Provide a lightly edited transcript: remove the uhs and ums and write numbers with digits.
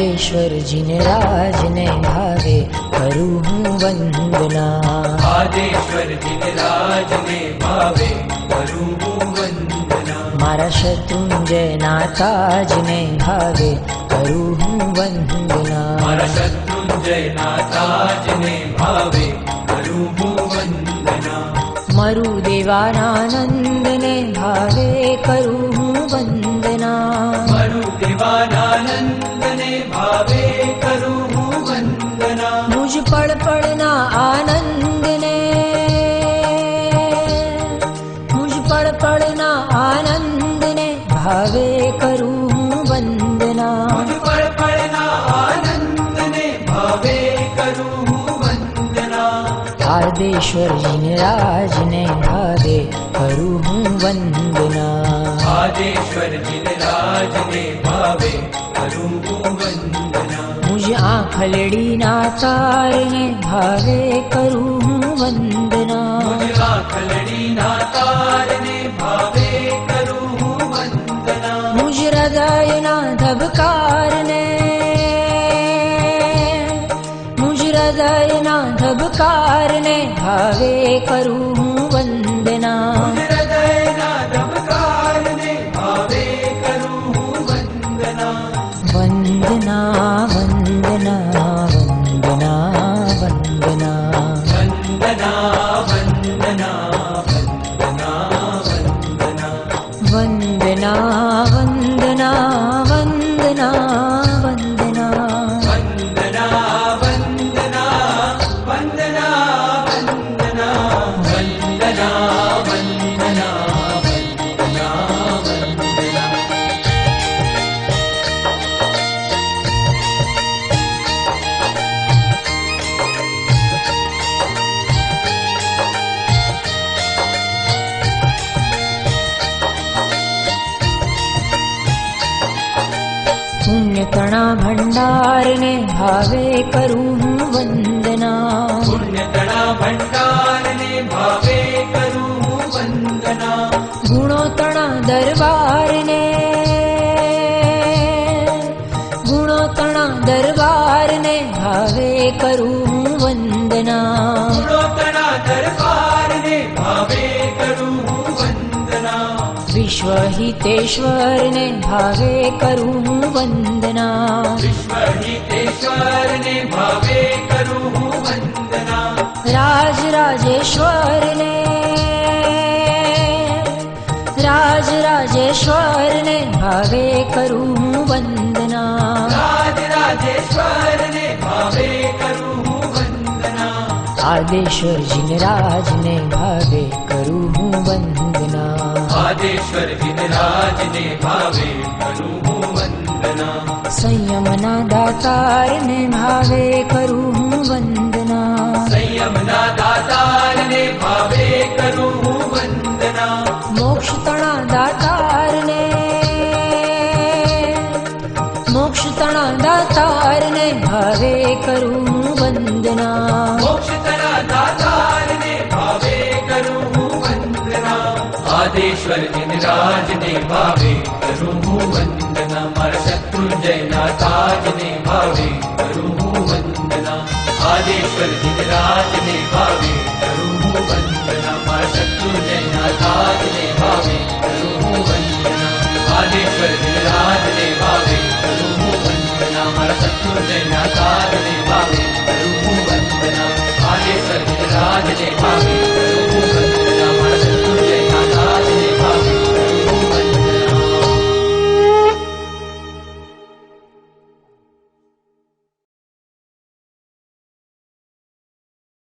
आदेश्वर जिने राज ने भावे करूँ हूँ वंदना। आदेश्वर जिने राज ने भावे करूँ हूँ वंदना। मारा शत्रुंजय नाताज ने भावे करूँ हूँ वंदना। मारा शत्रुंजय नाताज ने भावे करूँ हूँ वंदना। मरु देवानंद ने भावे करूँ हूँ वंदना। मरु देवानंद ने भावे करूँ हूँ वंदना। मुझ पड़ पड़ना आनंद ने, मुझ पड़ पड़ना आनंद ने भावे करूँ हूँ वंदना। मुझ पर पड़ना आनंद ने भावे करूँ हूँ वंदना। आदेश्वर जिनराज ने भावे करूँ हूँ वंदना। आदेश्वर जिनराज ने भावे करूँ हूँ वंदना। मुझ आँखलड़ी नातार ने भावे करूँ हूँ वंदना। मुझ आँखलड़ी नातार ने भावे करूँ हूँ वंदना। मुझ हृदय ना धबकार ने, मुझ हृदय ना धबकार ने भावे करूँ हूँ वंदना। मुझ हृदय ना धबकार ने भावे करूँ हूँ वंदना। वंदना वंदना वंदना वंदना। वंदना वंदना वंदना वंदना। वंदना वंदना वंदना वंदना। वंदना वंदना वंदना वंदना। वंदना वंदना वंदना वंदना। पुण्य कणा भंडार ने भावे करूँ हूँ वंदना। पुण्यतणा भंडार ने भावे करूँ हूँ वंदना। गुणों तणा दरबार ने, गुणों तणा दरबार ने भावे करूँ हूँ वंदना। गुणोत्तरा दरबार ने भावे करूँ हूँ वंदना। विश्व हितेश्वर ने भावे करूँ हूँ वंदना। विश्वहितेश्वर ने भावे करूँ हूँ वंदना। राज राजेश्वर ने, राज राजेश्वर ने भावे करूँ हूँ वंदना। राज राजेश्वर ने भावे करूँ हूँ वंदना। आदेश्वर जिनराज ने भावे करूँ हूँ वंदना। आदेश्वर जिनराज ने भावे करूँ हूँ वंदना। संयम ना दातार ने भावे करूँ हूँ वंदना। संयम ना दातार ने भावे करूँ हूँ वंदना। मोक्ष तणा दातार ने, मोक्ष तणा दातार ने भावे करूँ हूँ वंदना। मोक्षतरा दातार ने भावे करूँ हूँ वंदना। आदेश्वर जिनराज ने भावे करूँ हूँ वंदना। मारा शत्रुंजय नाताज ने भावे करूँ हूँ वंदना। आदेश्वर जिनराज ने भावे करूँ हूँ वंदना। मारा शत्रुंजय नाताज ने भावे करूँ